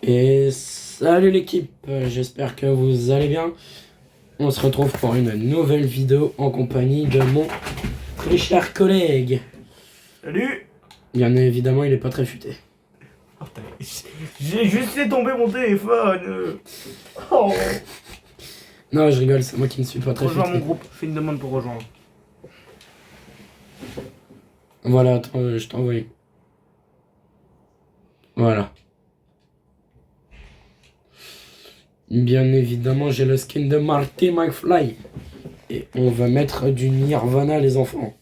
Et salut l'équipe, j'espère que vous allez bien. On se retrouve pour une nouvelle vidéo en compagnie de mon très cher collègue. Salut. Bien évidemment, il est pas très futé. Oh, putain, j'ai juste fait tomber mon téléphone. Oh. Non, je rigole, c'est moi qui ne suis pas très Rejoins futé. mon groupe, fais une demande pour rejoindre. Voilà, attends, je t'envoie. Voilà. Bien évidemment, j'ai le skin de Marty McFly. Et on va mettre du Nirvana, les enfants.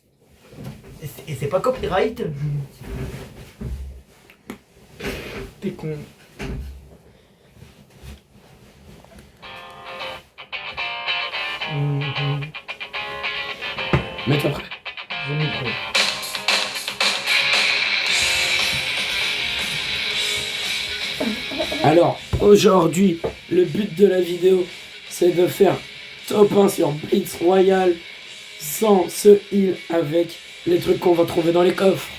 Et c'est pas copyright. T'es con. Mets-toi prêt. J'ai le micro. Alors, aujourd'hui, le but de la vidéo, c'est de faire top 1 sur Blitz Royale sans ce heal avec les trucs qu'on va trouver dans les coffres.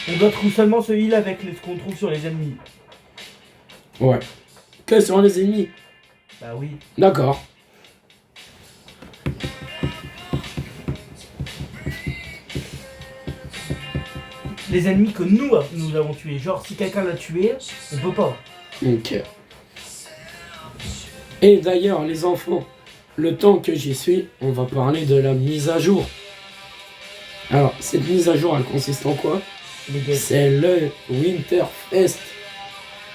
On doit trouver seulement ce heal avec ce qu'on trouve sur les ennemis. Ouais. Que sur les ennemis. Bah oui. D'accord. Les ennemis que nous avons tués. Genre si quelqu'un l'a tué, on peut pas. Ok. Et d'ailleurs, les enfants, le temps que j'y suis, on va parler de la mise à jour. Alors, cette mise à jour, elle consiste en quoi? Les gars. C'est le Winterfest.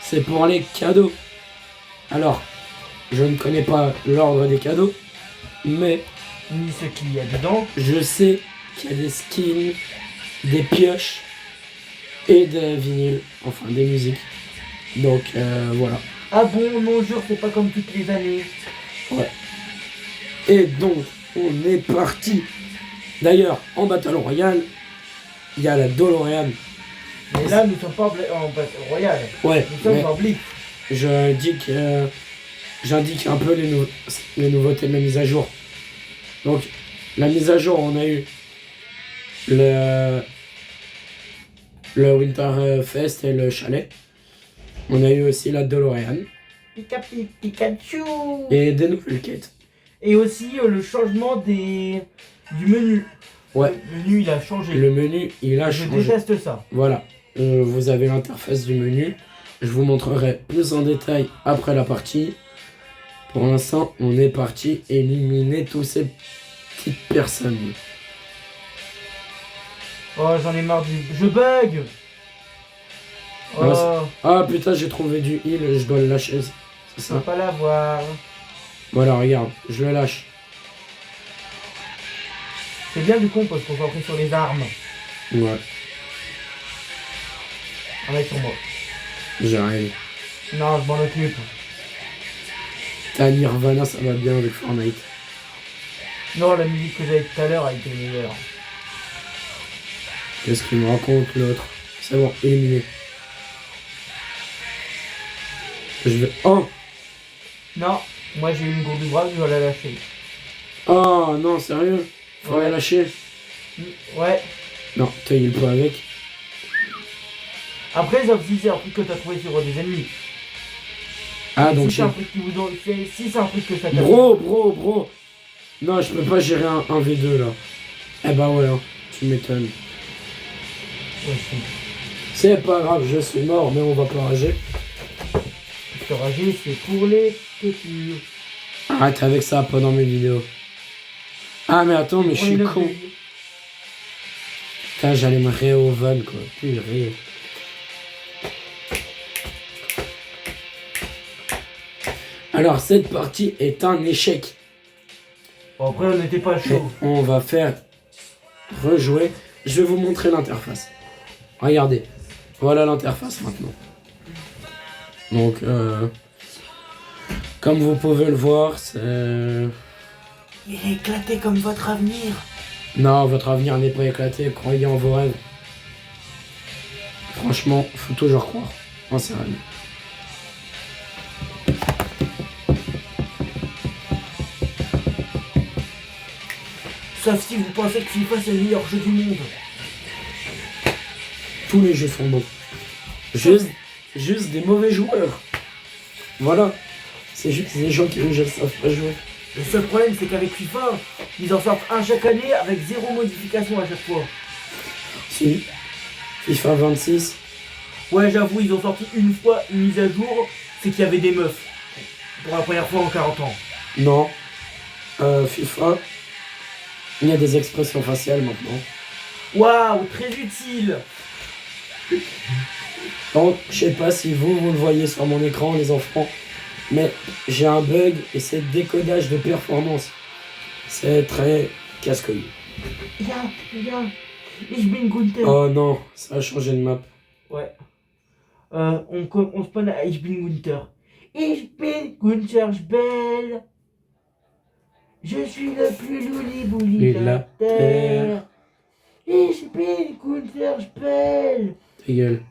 C'est pour les cadeaux. Alors, je ne connais pas l'ordre des cadeaux, mais Ni ce qu'il y a dedans. je sais qu'il y a des skins, des pioches et des vinyles, enfin des musiques. Donc voilà. Ah bon, non, jure, c'est pas comme toutes les années. Ouais. Et donc, on est parti. D'ailleurs, en Battle Royale, il y a la DeLorean. Mais là, nous sommes pas en Battle Royale. Ouais, Nous sommes mais en Blitz. j'indique un peu les nouveautés de la mise à jour. Donc, la mise à jour, on a eu le Winterfest et le chalet. On a eu aussi la DeLorean Pikachu. et des nouvelles quêtes. Et aussi le changement du menu. Ouais, Le menu, il a changé. le menu, il a Je changé. déteste ça. Voilà, vous avez l'interface du menu. Je vous montrerai plus en détail après la partie. Pour l'instant, on est parti éliminer tous ces petites personnes. Oh, j'en ai marre du... Je bug. Oh, Ah putain, j'ai trouvé du heal, je dois le lâcher. C'est je peux ça. pas l'avoir. Voilà, regarde, je le lâche. C'est bien du con parce qu'on s'en pris sur les armes. Ouais, On va sur moi. j'arrive. Non, je m'en occupe. Ta Nirvana, ça va bien avec Fortnite. Non, la musique que j'avais tout à l'heure a été meilleure. Qu'est-ce qu'il me raconte l'autre? C'est bon, éliminé. Je vais... Oh! Non, moi j'ai eu une gourde du bras, je dois la lâcher. Oh non, sérieux? Faut la Ouais. lâcher? Ouais. Non, t'as eu le pas avec. Après, sauf si c'est un truc que t'as trouvé sur des ennemis. Ah, donc si c'est un truc qui vous donne... Si c'est un truc que ça t'a... Bro! Non, je peux pas gérer un 1v2 là. Eh bah ouais, hein, tu m'étonnes. Ouais, si. C'est pas grave, je suis mort, mais on va pas rager. Ce rager, c'est pour les futurs. Arrête avec ça, pas dans mes vidéos. Ah, mais attends, mais je suis con. Putain, j'allais me réovan quoi. Purée. Alors, cette partie est un échec. Bon, après, on n'était pas Et chaud. on va faire rejouer. Je vais vous montrer l'interface. Regardez. Voilà l'interface maintenant. Donc, comme vous pouvez le voir, c'est... Il est éclaté comme votre avenir. Non, votre avenir n'est pas éclaté. Croyez en vos rêves. Franchement, faut toujours croire en ses rêves. Sauf si vous pensez que FIFA c'est le meilleur jeu du monde. Tous les jeux sont bons. Juste juste des mauvais joueurs. Voilà. C'est juste des gens qui ne savent pas jouer. Le seul problème, c'est qu'avec FIFA, ils en sortent un chaque année avec 0 modification à chaque fois. Si. FIFA 26. Ouais, j'avoue, ils ont sorti une fois une mise à jour, c'est qu'il y avait des meufs. Pour la première fois en 40 ans. Non. FIFA. Il y a des expressions faciales maintenant. Waouh, très utile. Donc, je sais pas si vous le voyez sur mon écran, les enfants, mais j'ai un bug et c'est le décodage de performance. C'est très casse-couille. Ja, ich bin Gunther. Oh non, ça a changé de map. Ouais. On spawn à Ich bin Gunther. Ich bin Gunther Spell. Je suis le plus louli-bouli de la terre. Ich bin Gunther Spell. Ta gueule.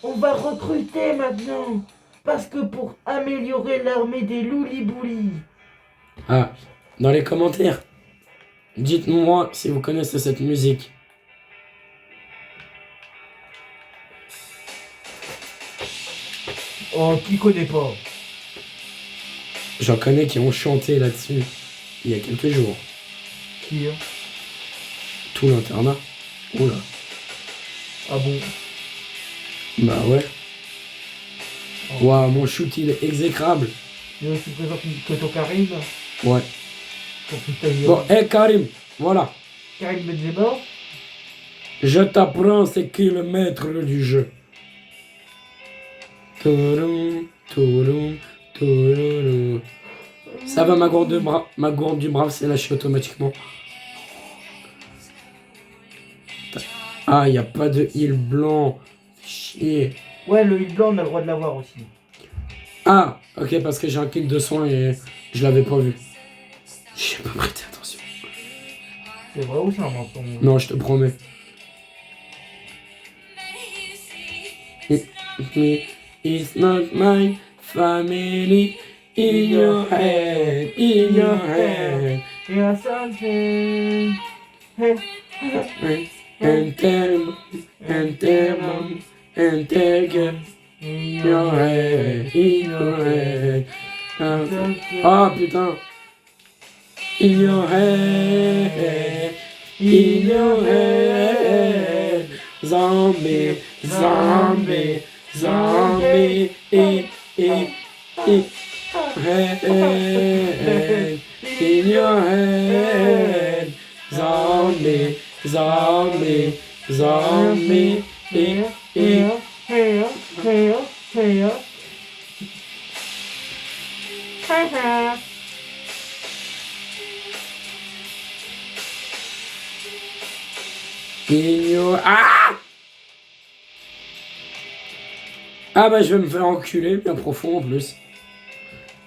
On va recruter maintenant. Parce que pour améliorer l'armée des louli-bouli. Ah, dans les commentaires, dites-moi si vous connaissez cette musique. Oh, qui connaît pas? J'en connais qui ont chanté là-dessus il y a quelques jours. Qui hein? Tout l'internat. Oula. Ah bon? Bah ouais. Oh. Waouh, mon shoot il est exécrable. Il y a aussi présent que ton Karim. Ouais. Ton putain Bon, hé Karim, voilà. Karim Benzema. Je t'apprends c'est qui le maître du jeu. Touroum, touroum, touroum. Ça va, ma gourde du brave s'est lâchée automatiquement. Ah, y a pas de heal blanc. Chier. Ouais, le heal blanc, on a le droit de l'avoir aussi. Ah, ok, parce que j'ai un kit de soin et je l'avais pas vu. J'ai pas prêté attention. C'est vrai ou c'est un mensonge? Non, je te promets. It's not my family in your head, in your head. Il y a something. Hey. And tell mom, and tell girl, in your head, in your head. Ah putain. In your head, in your head. Zombie, zombie, zombie, head, in your head. Zombie, zombie, zombie, in your... Ah! Ah bah je vais me faire enculer bien profond en plus.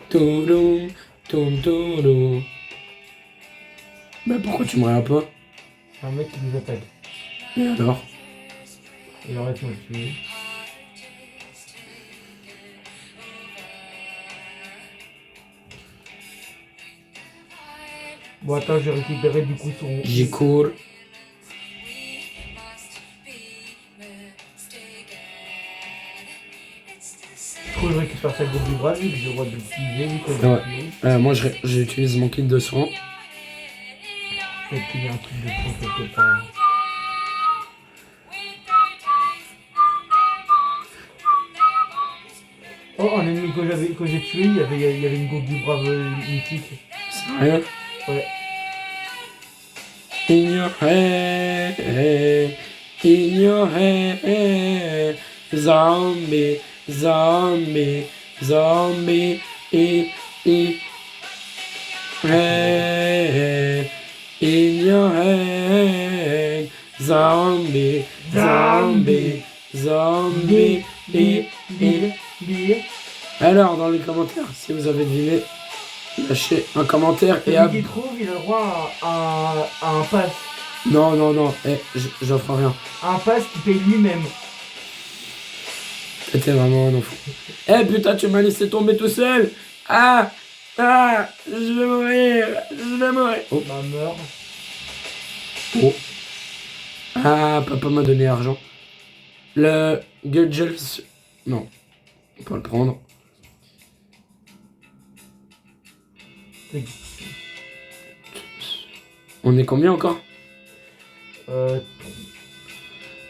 Touloum, toum touloum. Bah pourquoi tu me réponds pas? C'est un mec qui nous appelle. Et alors? Il aurait pu me tuer. Bon attends, j'ai récupéré du coup son... J'y cours. Du coup je récupère sa gourde du bras, vu que j'ai le droit de l'utiliser, vu que Ouais. Moi j'utilise mon kit de soin. Peut-être qu'il y a un truc de fond quelque part. Oh, un ennemi que j'ai tué, il y avait une gourde du brave mythique. Sérieux? Ouais. In your head, in your head. Zombie, zombie, zombie, head, in your head. Zombie, zombie, zombie, Alors, dans les commentaires, si vous avez deviné, lâchez un commentaire et Celui qui trouve, il a le droit à un pass. Non, j'offre rien. Un pass qui paye lui-même. T'es vraiment un enfant. Putain, tu m'as laissé tomber tout seul. Je vais mourir, Oh. Bah meurt. Oh. Papa m'a donné argent. Le Gudgels... Non. On peut le prendre. Oui. On est combien encore? Euh...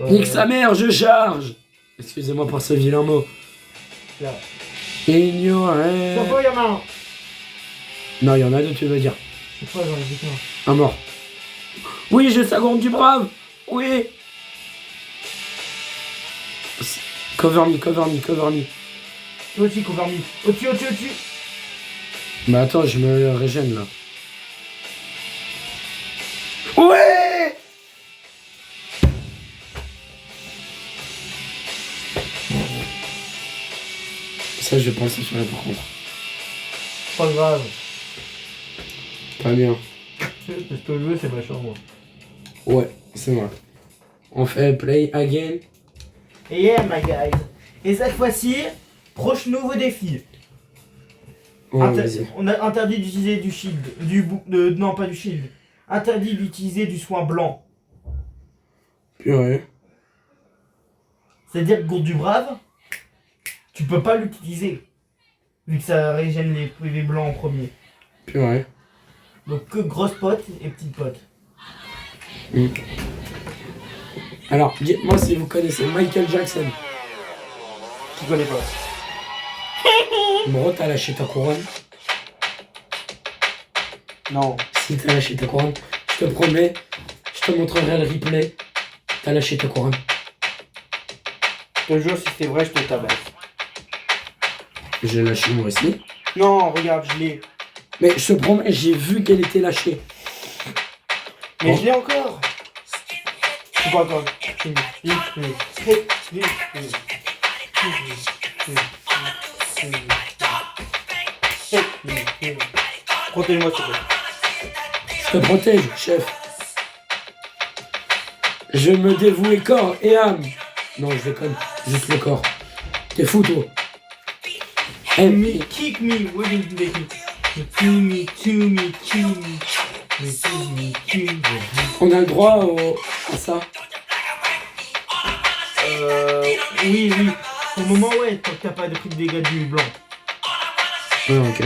Nique sa mère, je charge! Excusez-moi pour ce vilain mot. Là. Ignoré. Chapeau, il y en a un. Non, il y en a deux, tu veux dire. Je sais pas, j'en ai vu qu'un. Un mort. Oui, j'ai sa gourde du brave. Oui. Cover me, cover me, cover me. Toi aussi, cover me. Au-dessus, au-dessus, au-dessus. Bah attends, je me régène là. Ouais. Ça, je vais penser sur la par contre. Pas grave. Pas bien. Parce que le jeu, c'est machin, moi. Ouais, c'est vrai. On fait play again. Yeah, my guys. Et cette fois-ci, proche nouveau défi. Ouais, vas-y. On a interdit d'utiliser du shield. Non, pas du shield. Interdit d'utiliser du soin blanc. Purée. C'est-à-dire que gourde du brave, tu peux pas l'utiliser. Vu que ça régène les PV blancs en premier. Purée. Donc que grosses potes et petites potes. Mm. Alors, dites-moi si vous connaissez Michael Jackson. Tu connais pas. Bro, t'as lâché ta couronne. Non. Si t'as lâché ta couronne, je te promets, je te montrerai le replay. T'as lâché ta couronne. Je te jure, si c'est vrai, je te tabasse. J'ai lâché moi aussi. Non, regarde, je l'ai. Mais je te promets, j'ai vu qu'elle était lâchée. Mais Oh. je l'ai encore. Je pas encore. Protège-moi, s'il te plaît. Je te protège, chef. Je me dévouer corps et âme. Non, je déconne. Juste le corps. T'es fou, toi. Ennemi. Kick me, what do you think? To me, kill me. On a le droit à ça. Oui. Pour le moment, ouais, tant que t'as pas pris de dégâts du blanc. Ah, ok.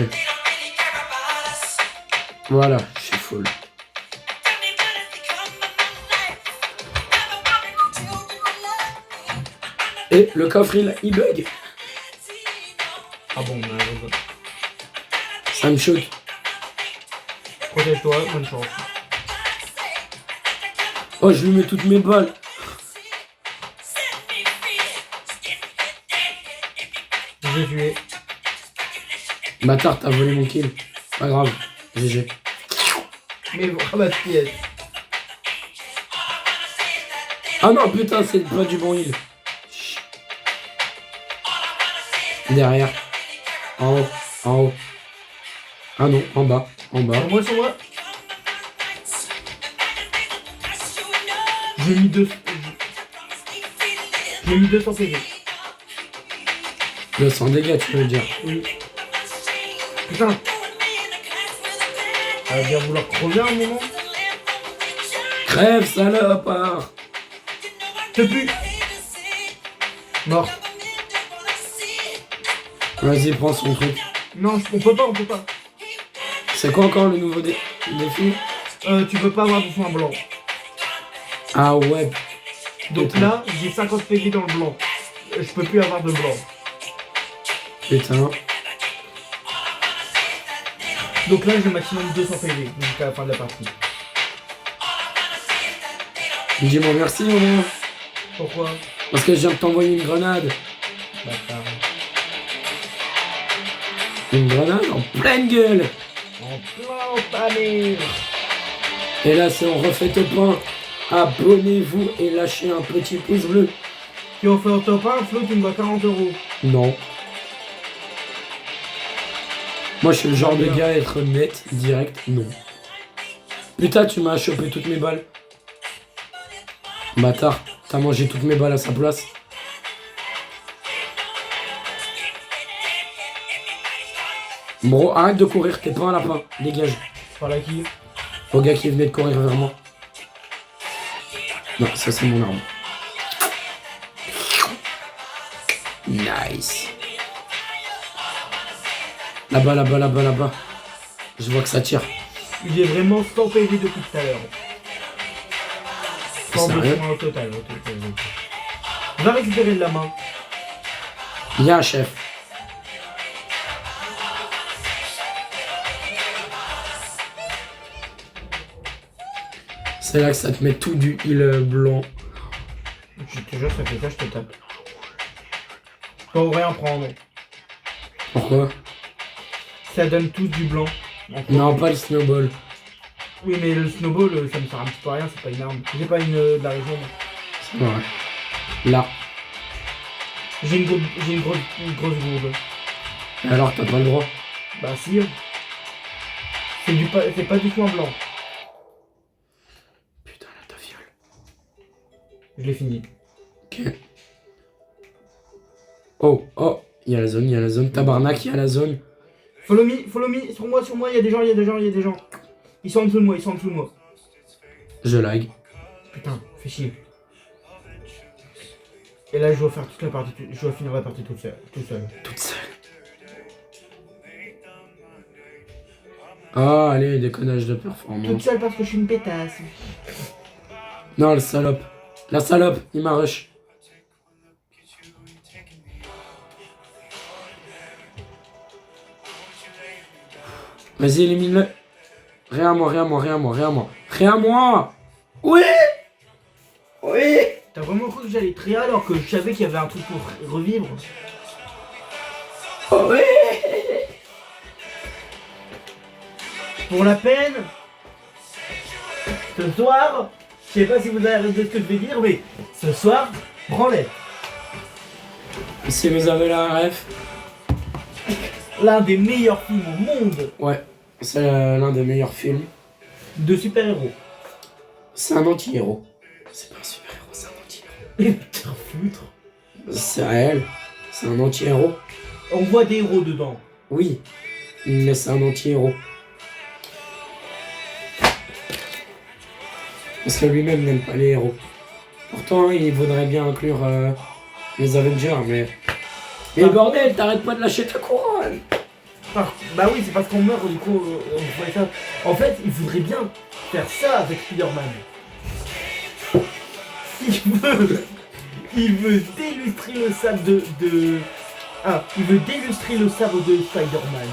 Voilà, je suis full. Et le coffre, il bug. Ah bon, Ça me shoot. protège-toi, bonne chance. Oh, je lui mets toutes mes balles. Je vais tuer. Bâtard, t'as volé mon kill. Pas grave. GG. Mais ramasse pièce. Ah non, putain, c'est pas du bon heal. Derrière. En haut. En haut. Ah non, en bas. En bas. Sur moi. J'ai mis 200 PV. 200 dégâts, tu veux dire. Oui. Putain. Elle va bien vouloir crever un moment. Crève, salopard. Te pue. Mort. Vas-y, prends son truc. Non, on peut pas. C'est quoi encore le nouveau défi? Tu peux pas avoir de soin blanc. Ah ouais. Donc Putain. là, j'ai 50 PV dans le blanc. Je peux plus avoir de blanc. Putain. Donc là, j'ai maximum 200 PV jusqu'à la fin de la partie. Dis-moi merci, maman. Pourquoi? Parce que je viens de t'envoyer une grenade. Bâtard. Une grenade en pleine gueule. En plein panel. Et là, c'est on refait top 1. Abonnez-vous et lâchez un petit pouce bleu. Si on fait un top 1, Flo, tu me dois 40 €. Non. Moi, je suis le genre de gars à être net, direct, non. Putain, tu m'as chopé toutes mes balles. Bâtard, t'as mangé toutes mes balles à sa place. Bro, arrête de courir, t'es pas un lapin, dégage. Par là qui? Au gars qui venait de courir vers moi. Non, ça c'est mon arme. Nice. Là-bas, là-bas, là-bas, là-bas. Je vois que ça tire. Il est vraiment sans PV depuis tout à l'heure. Sans Sérieux? besoin au total. Va récupérer de la main. Il y a un chef. C'est là que ça te met tout du heal blanc. Je te jure, ça fait ça, je te tape. Je peux rien prendre. Pourquoi? Ça donne tout du blanc. Non, pas le snowball. Oui, mais le snowball, ça me sert un petit peu à rien, c'est pas une arme. J'ai pas une de la région. moi. C'est vrai. Là. J'ai une grosse gourde. Et alors, t'as pas le droit. Bah si. C'est pas du soin blanc. Putain, là, t'as viol. Je l'ai fini. Ok. Oh, oh. Il y a la zone. Tabarnak, il y a la zone. Follow me, sur moi, il y a des gens. Ils sont en dessous de moi. Je lag. Putain, fais chier. Et là, je dois faire toute la partie, je dois finir la partie tout seul. Toute seule. Ah, allez, déconnage de performance. Toute seule parce que je suis une pétasse. Non, le salope. La salope, il m'a rush. Vas-y, élimine-le. Rien à moi. Oui. T'as vraiment cru que j'allais trier alors que je savais qu'il y avait un truc pour revivre? Oui. Pour la peine, ce soir, je sais pas si vous avez arrêté ce que je vais dire, mais ce soir, branlette. Si vous avez la ref. L'un des meilleurs films au monde Ouais, c'est l'un des meilleurs films. de super-héros. C'est un anti-héros. C'est pas un super-héros, c'est un anti-héros. Et putain, foutre. C'est réel. C'est un anti-héros. On voit des héros dedans. Oui, mais c'est un anti-héros. Parce que lui-même n'aime pas les héros. Pourtant, il voudrait bien inclure les Avengers, mais... Mais bordel, t'arrêtes pas de lâcher ta couronne. Bah oui, c'est parce qu'on meurt, du coup, on ferait ça. En fait, il voudrait bien faire ça avec Spider-Man. Il veut délustrer le sabre de... Ah, il veut délustrer le sabre de Spider-Man.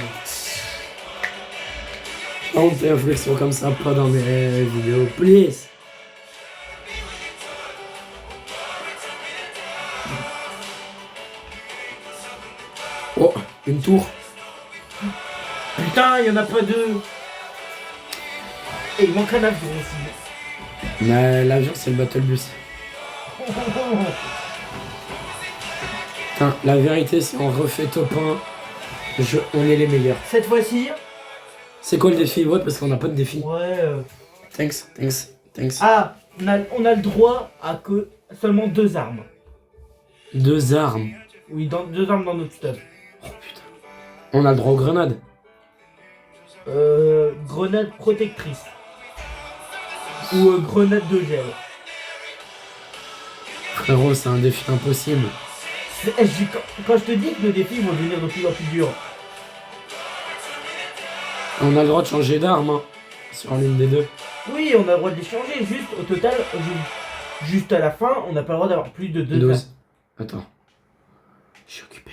On tes réflexions comme ça, pas dans mes vidéos, please. Oh, une tour. Putain, il y en a pas deux. Et il manque un avion aussi. Mais l'avion, c'est le battle bus. Putain, la vérité, si on refait top 1, on est les meilleurs. Cette fois-ci... C'est quoi le défi? Ouais, parce qu'on n'a pas de défi. Ouais... Thanks. Ah, on a le droit à que seulement 2 armes. 2 armes. Oui, 2 armes dans notre stuff. Oh putain. On a le droit aux grenades. Grenade protectrice. Ou grenade de gel. Frérot, c'est un défi impossible. Quand je te dis que nos défis vont devenir de plus en plus durs. On a le droit de changer d'arme, hein, sur l'une des deux. Oui, on a le droit de les changer, juste au total, juste à la fin, on n'a pas le droit d'avoir plus de 2 armes. Attends. Je suis occupé.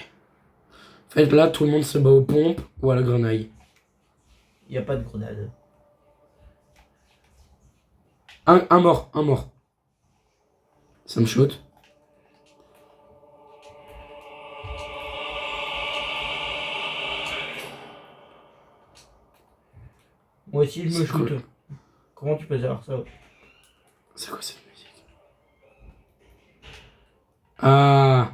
En fait, là, tout le monde se bat aux pompes ou à la grenaille. Il n'y a pas de grenade. Un mort. Ça me shoot. Moi aussi, je me C'est shoot. cool. Comment tu peux savoir ça? C'est quoi cette musique? Ah.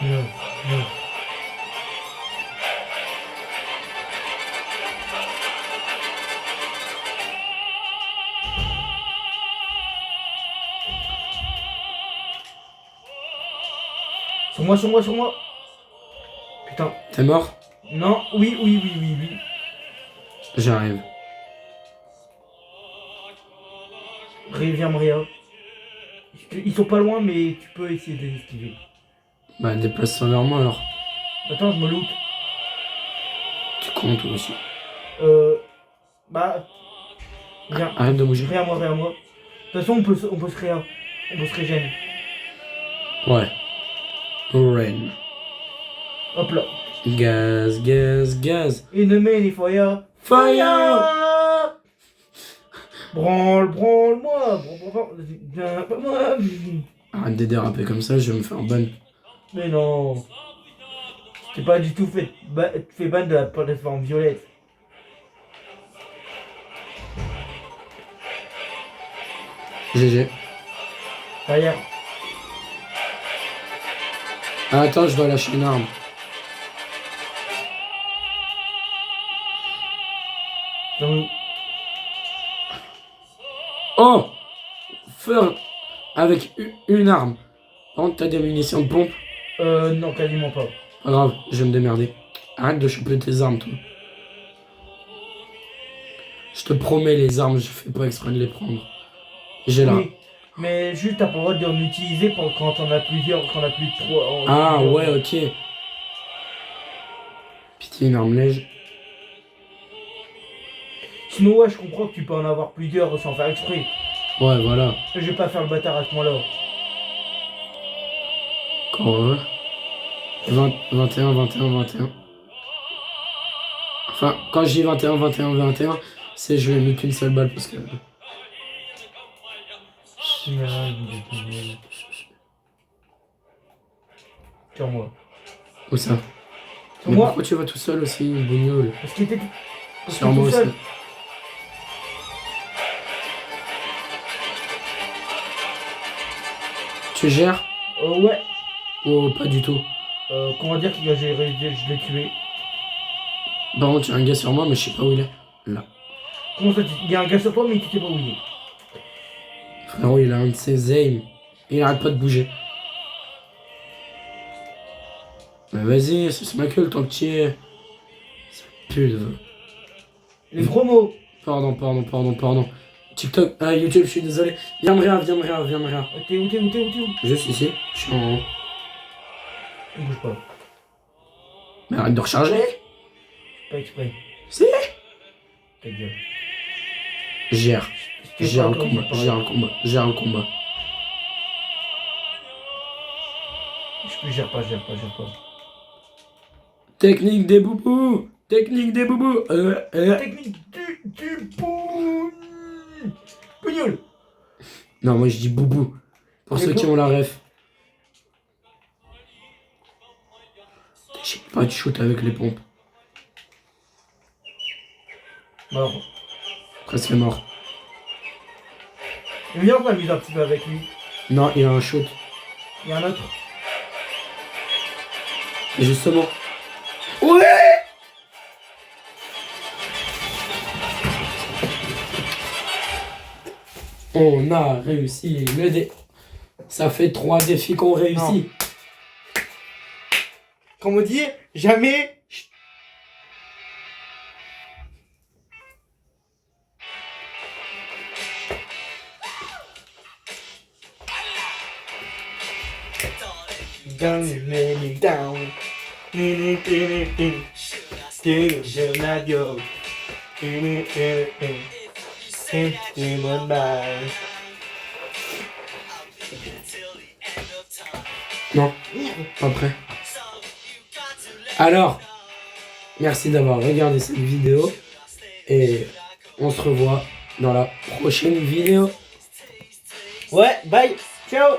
Non. Sur moi. Putain. T'es mort? Non, oui. J'arrive. Viens, Maria. Ils sont pas loin, mais tu peux essayer de les esquiver. Bah, déplace-toi vers moi alors. Attends, je me loot. Tu comptes toi aussi. Bah. Viens. Arrête de bouger. Rien à moi, rien à moi. De toute façon, on peut se réa. On peut se régénérer. Ouais. Rain. Hop là. Gaz, gaz, gaz. Enemy fire. Fire! Branle, branle-moi. Branle-moi. Arrête de déraper comme ça, je vais me faire ban. Mais non. T'es pas du tout fait ban de la plateforme violette. GG. Derrière. Ah, attends, je dois lâcher une arme. J'en- Oh! Feu avec une arme. Par contre, t'as des munitions de pompe? Non, quasiment pas. Pas grave, je vais me démerder. Arrête de choper tes armes, toi. Je te promets, les armes, je fais pas exprès de les prendre. J'ai là. Oui, mais juste t'as pas le droit d'en utiliser quand on a plusieurs, quand on a plus de 3. Ah, ouais, ok. Pitié, une arme lège. Sinon, ouais, je comprends que tu peux en avoir plusieurs sans faire exprès. Ouais, voilà. Je vais pas faire le bâtard à ce moment-là. Encore 21, 21, 21. Enfin, quand je dis 21, 21, 21, c'est je lui ai mis qu'une seule balle parce que... Sur moi. Où ça? Sur Mais moi. pourquoi tu vas tout seul aussi, bougnoule? Parce qu'il était. Parce Sur qu'il moi était aussi. seul. Tu gères? Ouais. Oh, pas du tout. Comment dire qu'il a géré, je l'ai tué. Par contre, il y a un gars sur moi, mais je sais pas où il est. Là. Comment ça, il y a un gars sur toi, mais tu sais pas où il est. Frérot, il a un de ses aims. Il arrête pas de bouger. Mais vas-y, c'est ma gueule tant que tu y es. Ça pue le... Les gros mots. Pardon. TikTok, YouTube, je suis désolé. Viens me réa. T'es où? Juste ici, je suis en haut. On bouge pas. Mais arrête de recharger. Pas exprès. Si. Ta gueule. Gère le pas combat, gère le combat. Je gère pas. Technique des boubous. Technique du Pougnoul. Non, moi je dis boubou. Pour ceux qui ont la ref. J'ai pas de shoot avec les pompes. Mort. Presque mort. Viens, on s'amuse un petit peu avec lui. Non, il a un shoot. Il y a un autre. Et justement. Ouais! On a réussi le dé. Ça fait 3 défis qu'on réussit. Non. Comme on dit, jamais. Down. Non, pas prêt. Alors, merci d'avoir regardé cette vidéo. Et on se revoit dans la prochaine vidéo. Ouais, bye. Ciao.